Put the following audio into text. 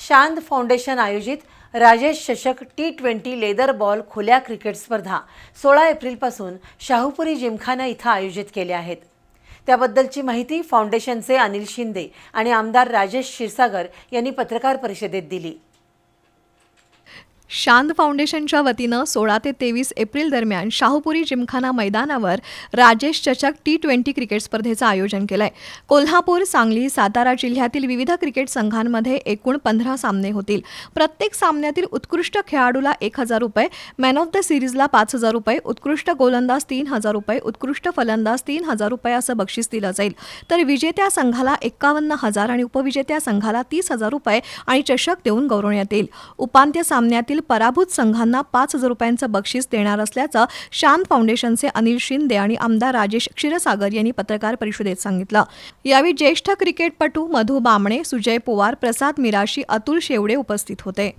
शांत फाउंडेशन आयोजित राजेश चषक T20 लेदर बॉल खुल्या क्रिकेट स्पर्धा 16 एप्रिलपासून शाहूपुरी जिमखाना इथं आयोजित केल्या आहेत। त्याबद्दलची माहिती फाउंडेशनचे अनिल शिंदे आणि आमदार राजेश क्षीरसागर यांनी पत्रकार परिषदेत दिली। शांत फाउंडेशनच्या वतीनं 16 ते 23 एप्रिल दरम्यान शाहूपुरी जिमखाना मैदानावर राजेश चषक T20 क्रिकेट स्पर्धेचं आयोजन केलंय। कोल्हापूर, सांगली, सातारा जिल्ह्यातील विविध क्रिकेट संघांमध्ये एकूण 15 सामने होतील। प्रत्येक सामन्यातील उत्कृष्ट खेळाडूला 1000 रुपये, मॅन ऑफ द सिरीजला 5000 रुपये, उत्कृष्ट गोलंदाज 3000 रुपये, उत्कृष्ट फलंदाज 3000 रुपये असं बक्षीस दिलं जाईल। तर विजेत्या संघाला 51000 आणि उपविजेत्या संघाला 30000 रुपये आणि चषक देऊन गौरवण्यात येईल। उपांत्य सामन्यातील पराभूत संघांना 5000 रुपयांचं बक्षीस देणार असल्याचं शांत फाउंडेशनचे अनिल शिंदे आणि आमदार राजेश क्षीरसागर यांनी पत्रकार परिषदेत सांगितलं। यावेळी ज्येष्ठ क्रिकेटपटू मधू बामणे, सुजय पवार, प्रसाद मिराशी, अतुल शेवडे उपस्थित होते।